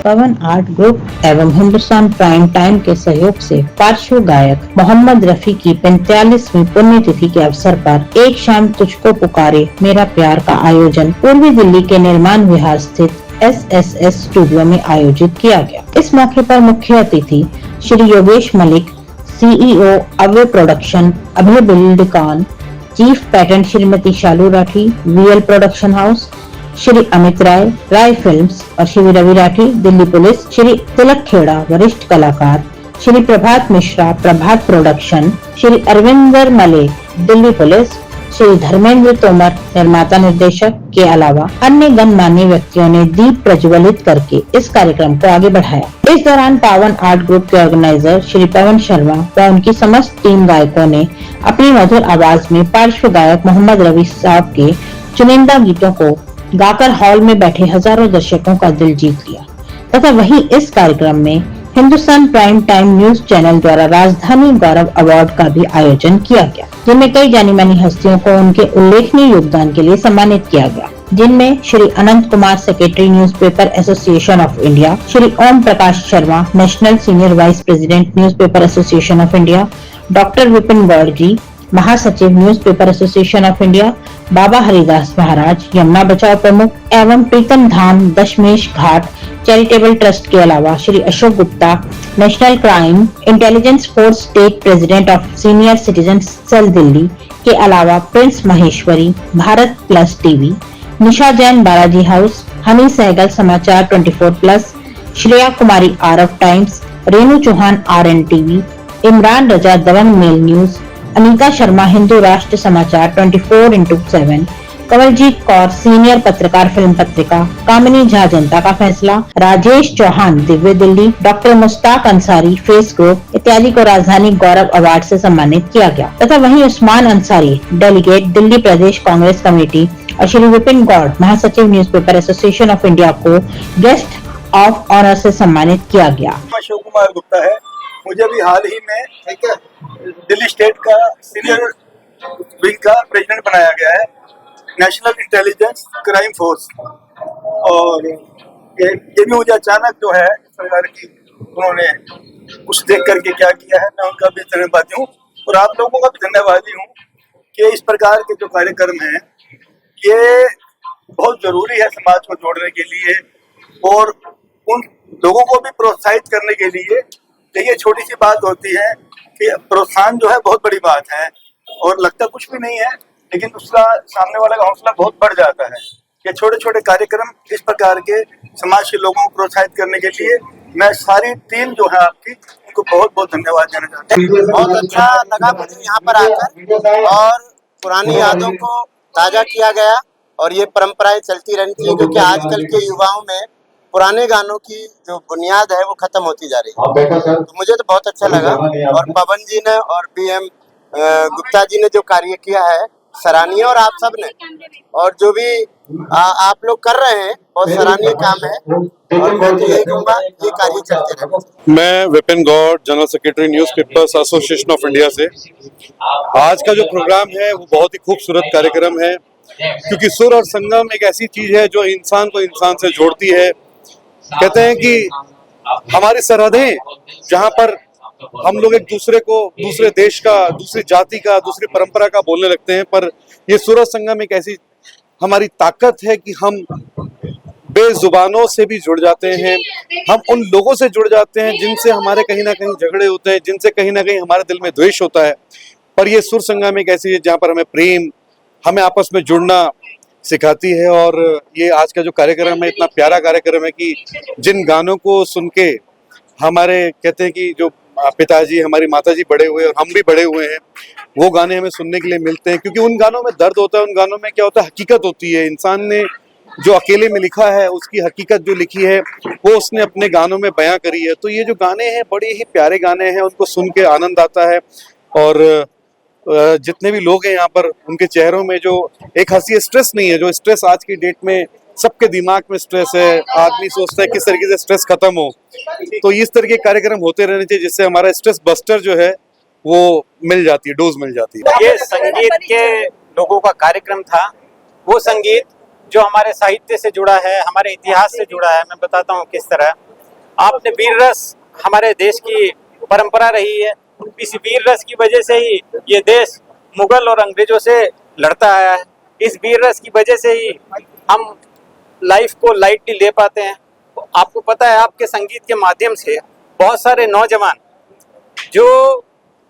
पवन art group एवं Hindustan prime time के सहयोग से पार्श्व गायक मोहम्मद रफी की 45वीं पुण्यतिथि के अवसर पर एक शाम तुझको पुकारे मेरा प्यार का आयोजन पूर्वी दिल्ली के निर्माण विहार स्थित SSS स्टूडियो में आयोजित किया गया। इस मौके पर मुख्य अतिथि Shri Yogesh Malik, CEO Abhay production, Abhay Buildcon, chief patron Shrimati Shalu Rathi, VL production house, Shri Amit Rai, Rai films और श्री रवि राठी, दिल्ली पुलिस, श्री तिलक खेड़ा, वरिष्ठ कलाकार, श्री प्रभात मिश्रा, प्रभात प्रोडक्शन, श्री अरविंदर मले, दिल्ली पुलिस, श्री धर्मेंद्र तोमर, निर्माता निर्देशक के अलावा अन्य गणमान्य व्यक्तियों ने दीप प्रज्वलित करके इस कार्यक्रम को आगे बढ़ाया। इस दौरान पावन आर्ट ग्रुप के ऑर्गेनाइजर श्री पवन शर्मा व उनकी समस्त टीम गायकों ने अपनी मधुर आवाज में पार्श्व गायक मोहम्मद रफी साहब के चुनिंदा गीतों को गाकर हॉल में बैठे हजारों दर्शकों का दिल जीत लिया तथा वहीं इस कार्यक्रम में Hindustan prime time news channel द्वारा राजधानी गौरव अवार्ड का भी आयोजन किया गया, जिनमें कई जानी मानी हस्तियों को उनके उल्लेखनीय योगदान के लिए सम्मानित किया गया, जिनमें Shri Anant Kumar, secretary newspaper association of India, Shri Om Prakash Sharma, national senior vice president newspaper association of India, doctor Vipin Gaur ji, महासचिव newspaper association of India, Baba Haridas Maharaj, Yamuna बचाओ प्रमुख एवं प्रीतम धाम दशमेश घाट चैरिटेबल ट्रस्ट के अलावा Shri Ashok Gupta, national crime intelligence force state president of senior citizen cell Delhi के अलावा Prince Maheshwari, Bharat plus TV, Nisha Jain Balaji house, Honey Sehgal Samachar 24+, Shreya Kumari Aarav times, Renu Chauhan RN TV, Imran Raza Dabangg mail news, Anita Sharma Hindu Rashtra Samachar 24x7, Kawaljeet Kaur senior पत्रकार film Patrika, Kamini Jha Janta Ka Faisla, Rajesh Chauhan Divya Delhi, doctor Mushtaq Ansari face group इत्यादि को राजधानी गौरव अवार्ड से सम्मानित किया गया तथा वहीं उस्मान अंसारी डेलीगेट दिल्ली प्रदेश कांग्रेस कमेटी और श्री विपिन गौड़, महासचिव न्यूज़पेपर एसोसिएशन ऑफ इंडिया को गेस्ट ऑफ ऑनर से सम्मानित किया गया। अशोक कुमार गुप्ता है, मुझे भी हाल ही में दिल्ली स्टेट का सीनियर विंग का प्रेसिडेंट बनाया गया है, नेशनल इंटेलिजेंस क्राइम फोर्स। और ये भी मुझे अचानक जो है सरकार की उन्होंने कुछ देख करके क्या किया है, मैं उनका भी धन्यवादी हूँ और आप लोगों का भी धन्यवादी हूँ कि इस प्रकार के जो कार्यक्रम हैं ये बहुत जरूरी है समाज को जोड़ने के लिए और उन लोगों को भी प्रोत्साहित करने के लिए। देखिए छोटी सी बात होती है कि प्रोत्साहन जो है बहुत बड़ी बात है और लगता कुछ भी नहीं है, लेकिन उसका सामने वाला का हौसला बहुत बढ़ जाता है। ये छोटे छोटे कार्यक्रम इस प्रकार के समाज के लोगों को प्रोत्साहित करने के लिए मैं सारी टीम जो है आपकी उनको बहुत बहुत धन्यवाद देना चाहता हूँ। बहुत अच्छा लगा मुझे यहाँ पर आकर और पुरानी यादों को ताजा किया गया और ये परंपराएं चलती रहनी चाहिए, क्योंकि आजकल के युवाओं में पुराने गानों की जो बुनियाद है वो खत्म होती जा रही है। तो मुझे तो बहुत अच्छा लगा और पवन जी ने और BM गुप्ता जी ने जो कार्य किया है सराहनीय, और आप सब ने और जो भी आप लोग कर रहे हैं बहुत सराहनीय काम है और मैं तो यही कहूँगा ये कार्य चलते रहे। मैं Vipin Gaur, general secretary newspapers association of India से। आज का जो प्रोग्राम है वो बहुत ही खूबसूरत कार्यक्रम है, क्योंकि सुर और संगम एक ऐसी चीज है जो इंसान को इंसान से जोड़ती है। कहते हैं कि हमारी सरहदें जहाँ पर हम लोग एक दूसरे को दूसरे देश का, दूसरी जाति का, दूसरी परंपरा का बोलने लगते हैं, पर ये सुर और संगम एक ऐसी हमारी ताकत है कि हम बेजुबानों से भी जुड़ जाते हैं, हम उन लोगों से जुड़ जाते हैं जिनसे हमारे कहीं ना कहीं झगड़े होते हैं, जिनसे कहीं ना कहीं हमारे दिल में द्वेष होता है। पर ये सुर संगम एक ऐसी है जहाँ पर हमें प्रेम, हमें आपस में जुड़ना सिखाती है। और ये आज का जो कार्यक्रम है इतना प्यारा कार्यक्रम है कि जिन गानों को सुन के हमारे कहते हैं कि जो पिताजी, हमारी माताजी बड़े हुए और हम भी बड़े हुए हैं, वो गाने हमें सुनने के लिए मिलते हैं, क्योंकि उन गानों में दर्द होता है, उन गानों में क्या होता है, हकीकत होती है। इंसान ने जो अकेले में लिखा है उसकी हकीकत जो लिखी है वो उसने अपने गानों में बयां करी है। तो ये जो गाने हैं बड़े ही प्यारे गाने हैं, उनको सुन के आनंद आता है। और जितने भी लोग हैं यहाँ पर उनके चेहरों में जो एक हंसी, स्ट्रेस नहीं है, जो स्ट्रेस आज की डेट में सबके दिमाग में स्ट्रेस है, आदमी सोचता है किस तरीके से स्ट्रेस खत्म हो। तो इस तरह के कार्यक्रम होते रहने चाहिए जिससे हमारा स्ट्रेस बस्टर जो है वो मिल जाती है, डोज मिल जाती है। ये संगीत के लोगों का कार्यक्रम था, वो संगीत जो हमारे साहित्य से जुड़ा है, हमारे इतिहास से जुड़ा है। मैं बताता हूँ किस तरह आपने वीर रस हमारे देश की परंपरा रही है। इस वीर रस की वजह से ही ये देश मुगल और अंग्रेजों से लड़ता आया है। इस वीर रस की वजह से ही हम लाइफ को लाइटली ले पाते हैं। तो आपको पता है, आपके संगीत के माध्यम से बहुत सारे नौजवान जो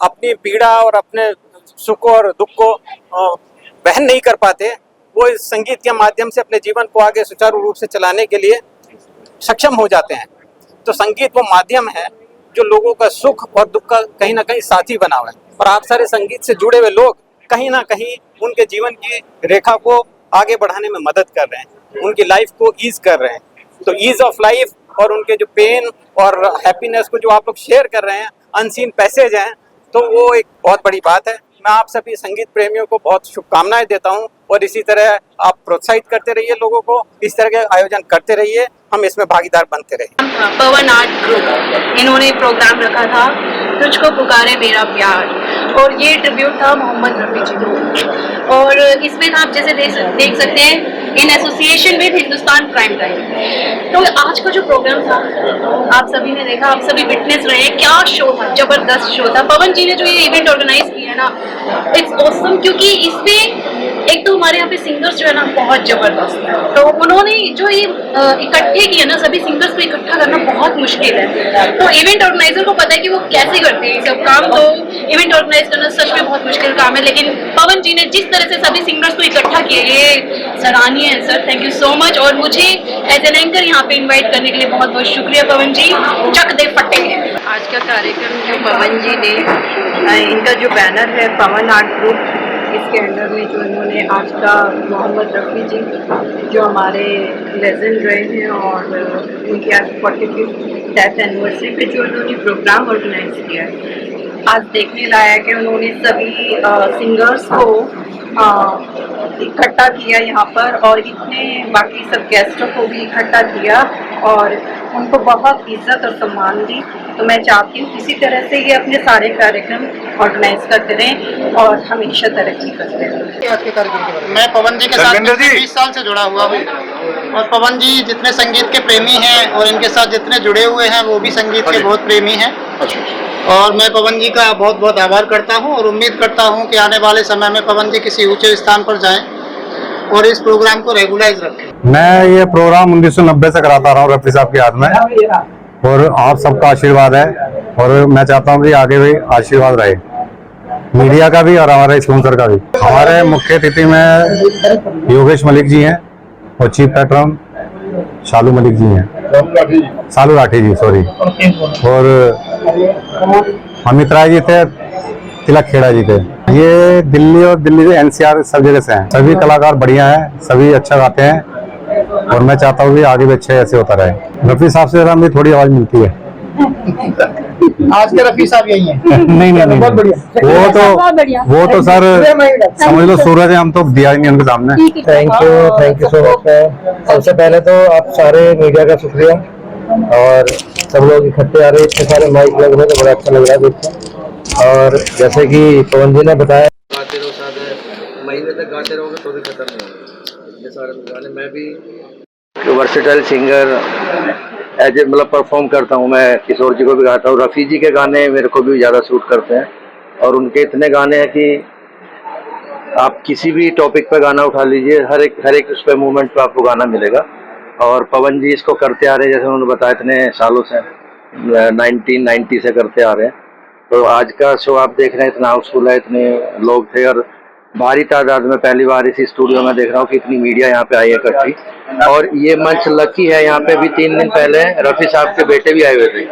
अपनी पीड़ा और अपने सुख और दुख को बहन नहीं कर पाते, वो इस संगीत के माध्यम से अपने जीवन को आगे सुचारू रूप से चलाने के लिए सक्षम हो जाते हैं। तो संगीत वो माध्यम है जो लोगों का सुख और दुख का कहीं ना कहीं साथी बना हुआ है, और आप सारे संगीत से जुड़े हुए लोग कहीं ना कहीं उनके जीवन की रेखा को आगे बढ़ाने में मदद कर रहे हैं, उनकी लाइफ को ईज कर रहे हैं। तो ईज ऑफ लाइफ और उनके जो पेन और हैप्पीनेस को जो आप लोग शेयर कर रहे हैं, अनसीन पैसेज हैं, तो वो एक बहुत बड़ी बात है। मैं आप सभी संगीत प्रेमियों को बहुत शुभकामनाएं देता हूं, और इसी तरह आप प्रोत्साहित करते रहिए लोगों को, इस तरह के आयोजन करते रहिए, हम इसमें भागीदार बनते रहिए। पवन आर्ट ग्रुप इन्होंने प्रोग्राम रखा था तुझको पुकारे मेरा प्यार, और ये ट्रिब्यूट था मोहम्मद रफ़ी जी को। और इसमें आप जैसे देख सकते हैं in association with Hindustan prime time. तो आज का जो प्रोग्राम था आप सभी ने देखा, आप सभी विटनेस रहे, क्या शो था, जबरदस्त शो था। पवन जी ने जो ये इवेंट ऑर्गेनाइज किया है ना, इट्स ऑसम, क्योंकि इसमें एक तो हमारे यहाँ पे सिंगर्स जो है ना बहुत जबरदस्त है। तो उन्होंने जो ये इकट्ठे किए ना, सभी सिंगर्स को इकट्ठा करना बहुत मुश्किल है। तो इवेंट ऑर्गेनाइजर को पता है कि वो कैसे करते हैं सब काम। तो इवेंट ऑर्गेनाइज करना सच में बहुत मुश्किल काम है, लेकिन पवन जी ने जिस तरह से सभी सिंगर्स को इकट्ठा किया, ये सराहनीय है sir, thank you so much. और मुझे एज एन एंकर यहाँ पे इन्वाइट करने के लिए बहुत बहुत शुक्रिया पवन जी, चक दे फटे। आज का कार्यक्रम जो पवन जी ने, इनका जो बैनर है पवन आर्ट ग्रुप, इसके अंडर में जो इन्होंने आज का मोहम्मद रफ़ी जी जो हमारे लेजेंड रहे हैं, और उनकी आज 45th डेथ एनिवर्सरी पे जो इन्होंने प्रोग्राम ऑर्गेनाइज किया है, आज देखने लायक है। उन्होंने सभी सिंगर्स को इकट्ठा किया यहाँ पर, और इतने बाकी सब गेस्टों को भी इकट्ठा किया और उनको बहुत इज्जत और सम्मान दी। तो मैं चाहती हूँ इसी तरह से ये अपने सारे कार्यक्रम ऑर्गेनाइज करते रहें और हमेशा तरक्की करते रहें। मैं पवन जी के साथ 20 साल से जुड़ा हुआ हूँ, और पवन जी जितने संगीत के प्रेमी हैं और इनके साथ जितने जुड़े हुए हैं वो भी संगीत के बहुत प्रेमी हैं। और मैं पवन जी का बहुत बहुत आभार करता हूँ, और उम्मीद करता हूँ कि आने वाले समय में पवन जी किसी ऊंचे स्थान पर जाएं और इस प्रोग्राम को रेगुलाइज रखें। मैं ये प्रोग्राम 1990 से कराता रहा हूँ रफ़ी साहब की याद में, और आप सबका आशीर्वाद है, और मैं चाहता हूँ कि आगे भी आशीर्वाद रहे, मीडिया का भी और हमारे स्पॉन्सर का भी। हमारे मुख्य अतिथि में योगेश मलिक जी हैं, और चीफ पैट्रन शालू मलिक जी हैं, सालू राठी जी सॉरी, और अमित राय जी थे, तिलक खेड़ा जी थे। ये दिल्ली और दिल्ली से NCR सब जगह से हैं। सभी कलाकार बढ़िया हैं, सभी अच्छा गाते हैं, और मैं चाहता हूँ कि आगे भी अच्छे ऐसे होता रहे। रफ़ी साहब से जरा मुझे थोड़ी आवाज मिलती है। आज के रफ़ी साहब यही हैं। नहीं, बहुत बढ़िया। वो तो सर समझ लो सूरज है, हम तो दिया ही नहीं उनके सामने। Thank you so much sir. सबसे पहले तो आप सारे मीडिया का शुक्रिया, और सब लोग इकट्ठे आ रहे, इतने सारे माइक लग रहे, तो बड़ा अच्छा लग रहा है देखकर। और जैसे कि पवन जी ने बताया, गाते रहो, शायद महीने तक गाते रहोगे तो भी खत्म नहीं होगा इतने सारे गाने। मैं भी वर्सेटाइल सिंगर एज ए मतलब परफॉर्म करता हूँ। मैं किशोर जी को भी गाता हूँ, रफ़ी जी के गाने मेरे को भी ज़्यादा सूट करते हैं, और उनके इतने गाने हैं कि आप किसी भी टॉपिक पे गाना उठा लीजिए, हर एक उस पर मूवमेंट पे आपको गाना मिलेगा। और पवन जी इसको करते आ रहे हैं, जैसे उन्होंने बताया, इतने सालों से 1990 से करते आ रहे हैं। तो आज का शो आप देख रहे हैं, इतना हाउसफुल है, इतने लोग थे, और भारी तादाद में पहली बार इसी स्टूडियो में देख रहा हूँ कि इतनी मीडिया यहाँ पे आई है इकट्ठी। और ये मंच लकी है, यहाँ पे भी 3 दिन पहले रफ़ी साहब के बेटे भी आए हुए थे।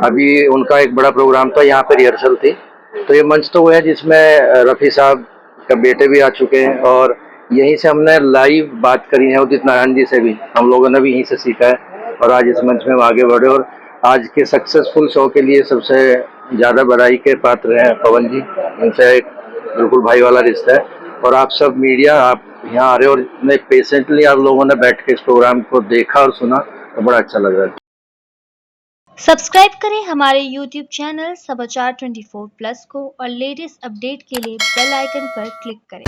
अभी उनका एक बड़ा प्रोग्राम था, यहाँ पे रिहर्सल थी। तो ये मंच तो वो है जिसमें रफ़ी साहब का बेटे भी आ चुके हैं, और यहीं से हमने लाइव बात करी है उदित नारायण जी से भी, हम लोगों ने भी यहीं से सीखा है, और आज इस मंच में हम आगे बढ़े। और आज के सक्सेसफुल शो के लिए सबसे ज़्यादा बधाई के पात्र हैं पवन जी, इनसे एक बिल्कुल भाई वाला रिश्ता है। और आप सब मीडिया, आप यहाँ आ रहे हो, और इतने पेशेंटली आप लोगों ने बैठ के इस प्रोग्राम को देखा और सुना, तो बड़ा अच्छा लग रहा है। सब्सक्राइब करें हमारे YouTube चैनल समाचार 24+ को, और लेटेस्ट अपडेट के लिए बेल आइकन पर क्लिक करें।